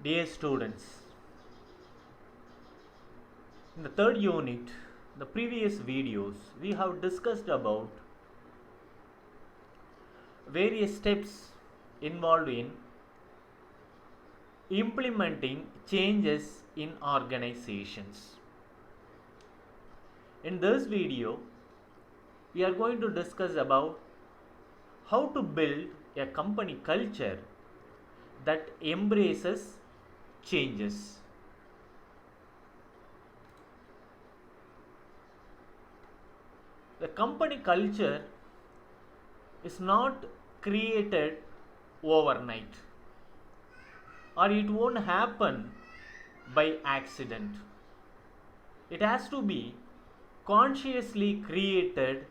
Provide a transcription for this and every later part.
Dear students, in the third unit, the previous videos, we have discussed about various steps involved in implementing changes in organizations. In this video, we are going to discuss about how to build a company culture that embraces changes. The company culture is not created overnight, or it won't happen by accident. It has to be consciously created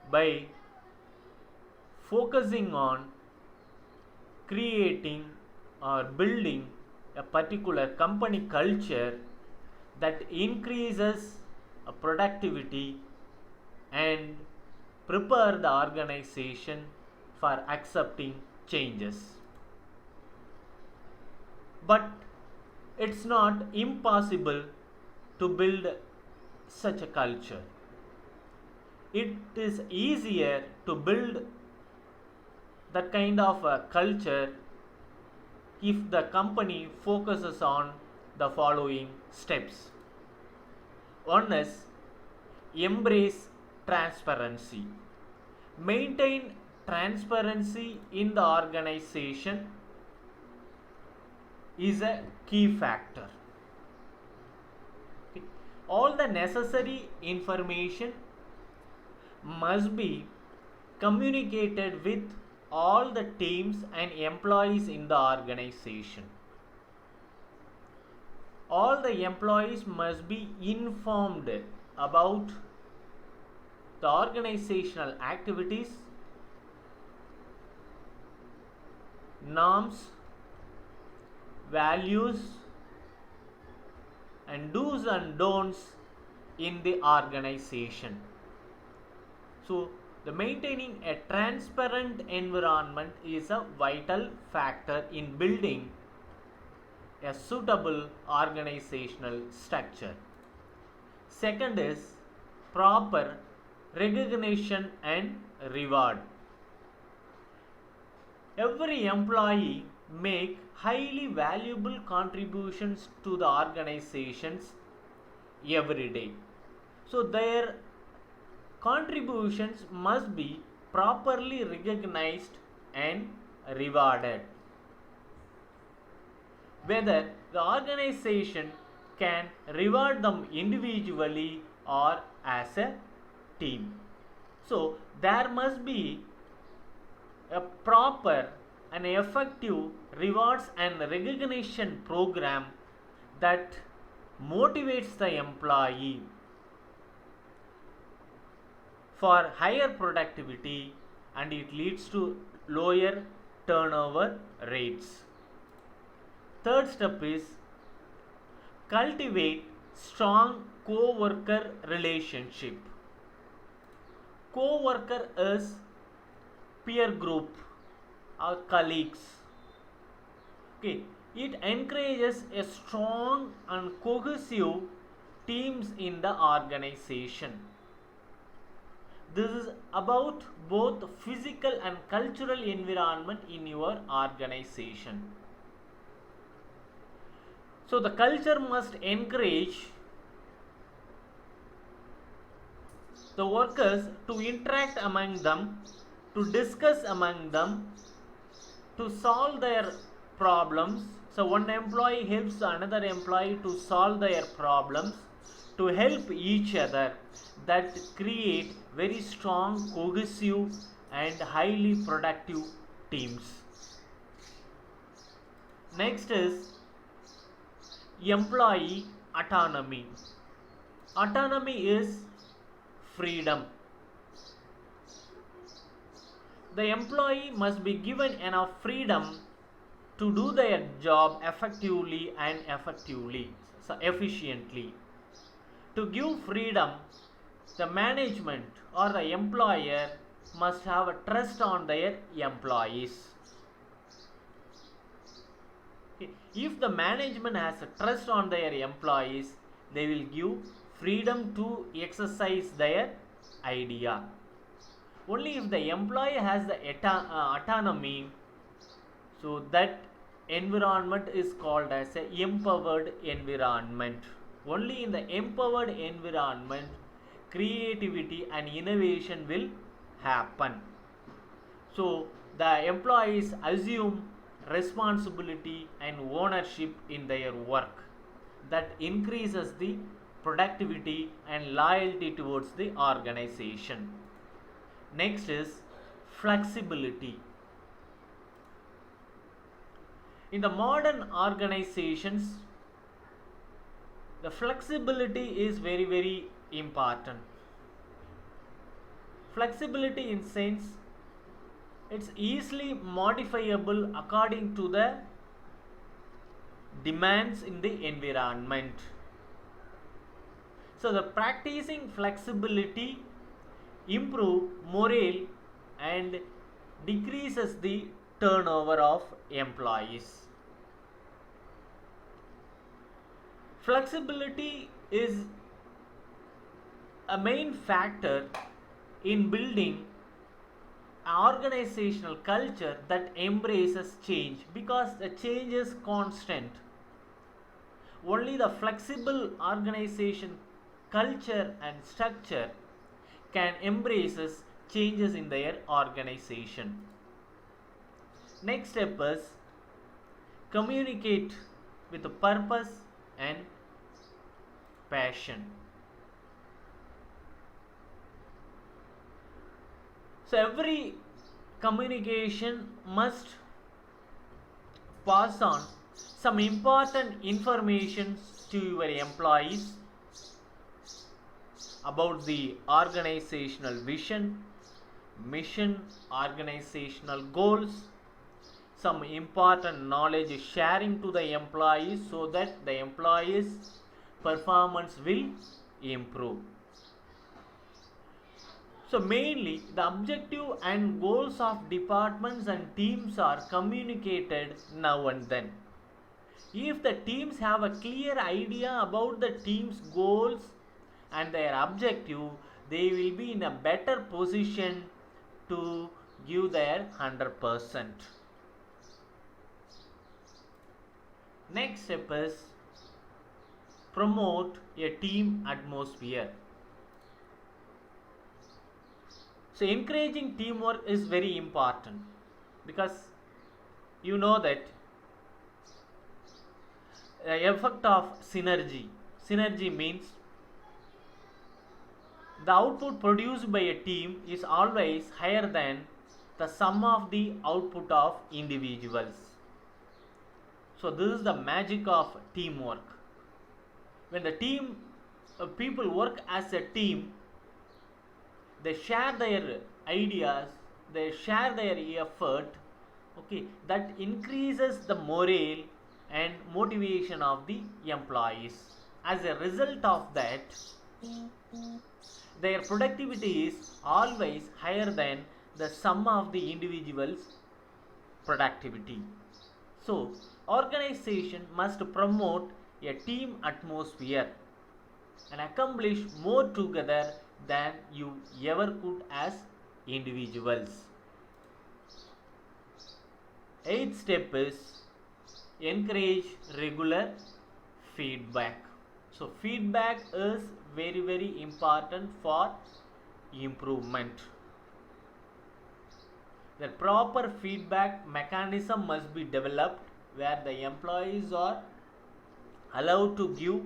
by focusing on creating or building a particular company culture that increases productivity and prepare the organization for accepting changes. But it's not impossible to build such a culture. It is easier to build that kind of a culture if the company focuses on the following steps. One is embrace transparency. Maintain transparency in the organization is a key factor. All the necessary information must be communicated with all the teams and employees in the organization. All the employees must be informed about the organizational activities, norms, values, and do's and don'ts in the organization. So, the maintaining a transparent environment is a vital factor in building a suitable organizational structure. Second is proper recognition and reward. Every employee make highly valuable contributions to the organizations every day. So their contributions must be properly recognized and rewarded. Whether the organization can reward them individually or as a team. So there must be a proper and effective rewards and recognition program that motivates the employee for higher productivity, and it leads to lower turnover rates. Third step is cultivate strong co-worker relationship. Co-worker is peer group or colleagues. It encourages a strong and cohesive teams in the organization. This is about both physical and cultural environment in your organization. So the culture must encourage the workers to interact among them, to discuss among them, to solve their problems. So one employee helps another employee to solve their problems, to help each other. That create very strong, cohesive and highly productive teams. Next is employee autonomy. Autonomy is freedom. The employee must be given enough freedom to do their job effectively and efficiently. To give freedom, the management or the employer must have a trust on their employees. Okay. If the management has a trust on their employees, they will give freedom to exercise their idea. Only if the employee has the autonomy, so that environment is called as a empowered environment. Only in the empowered environment, creativity and innovation will happen. So the employees assume responsibility and ownership in their work. That increases the productivity and loyalty towards the organization. Next is flexibility. In the modern organizations, the flexibility is very, very important. Flexibility in sense, it's easily modifiable according to the demands in the environment. So the practicing flexibility improve morale and decreases the turnover of employees. Flexibility is a main factor in building an organizational culture that embraces change, because the change is constant. Only the flexible organization culture and structure can embrace changes in their organization. Next step is communicate with purpose and passion. So every communication must pass on some important information to your employees about the organizational vision, mission, organizational goals, some important knowledge sharing to the employees so that the employees' performance will improve. So mainly the objective and goals of departments and teams are communicated now and then. If the teams have a clear idea about the team's goals and their objective, they will be in a better position to give their 100%. Next step is promote a team atmosphere. So encouraging teamwork is very important, because you know that the effect of synergy. Synergy means the output produced by a team is always higher than the sum of the output of individuals. So this is the magic of teamwork. When the team people work as a team, they share their ideas, they share their effort, okay, that increases the morale and motivation of the employees. As a result of that, their productivity is always higher than the sum of the individual's productivity. So organization must promote a team atmosphere and accomplish more together than you ever could as individuals. Eighth step is encourage regular feedback. So feedback is very, very important for improvement. The proper feedback mechanism must be developed where the employees are allowed to give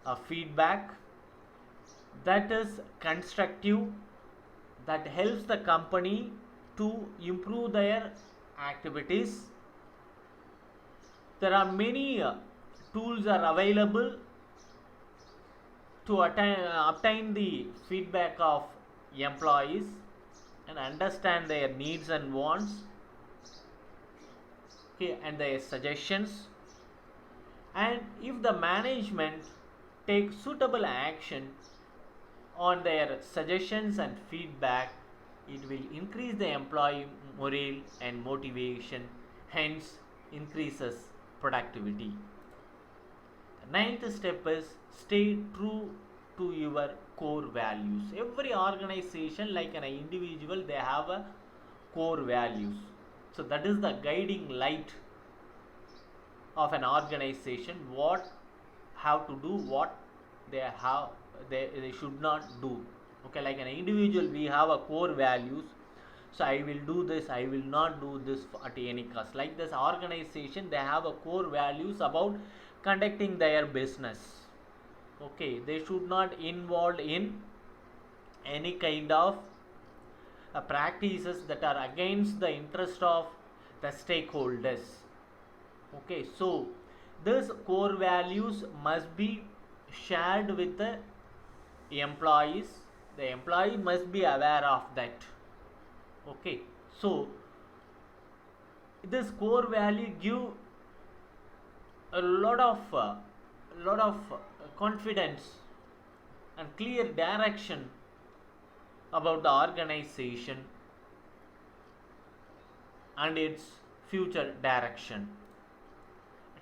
a feedback that is constructive, that helps the company to improve their activities. There are many tools are available to obtain the feedback of employees and understand their needs and wants, okay, and their suggestions. And if the management takes suitable action on their suggestions and feedback, it will increase the employee morale and motivation, hence increases productivity. The ninth step is stay true to your core values. Every organization, like an individual, they have a core values. So that is the guiding light of an organization. What have to do, what they have, they should not do. Okay, like an individual, we have a core values. So I will do this, I will not do this at any cost. Like this organization, they have a core values about conducting their business. Okay, they should not involve in any kind of practices that are against the interest of the stakeholders. Okay, so these core values must be shared with the employees. The employee must be aware of that. Okay, so this core value give a lot of confidence and clear direction about the organization and its future direction.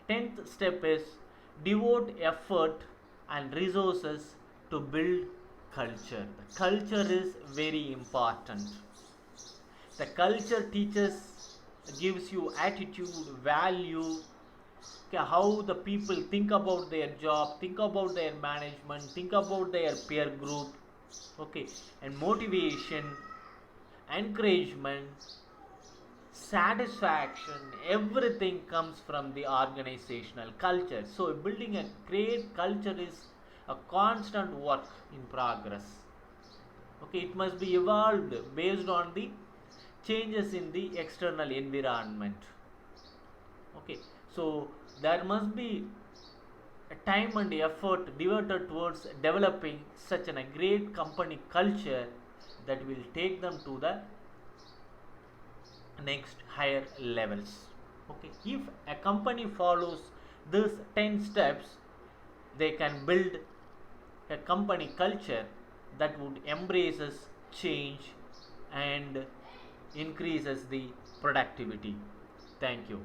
10th step is devote effort and resources to build culture. The culture is very important. The culture gives you attitude, value, okay, how the people think about their job, think about their management, think about their peer group, okay, and motivation, encouragement, satisfaction, everything comes from the organizational culture. So building a great culture is a constant work in progress. Okay, it must be evolved based on the changes in the external environment. Okay, so there must be a time and effort devoted towards developing such a great company culture that will take them to the next higher levels. Okay, if a company follows these 10 steps, they can build a company culture that would embraces change and increases the productivity. Thank you.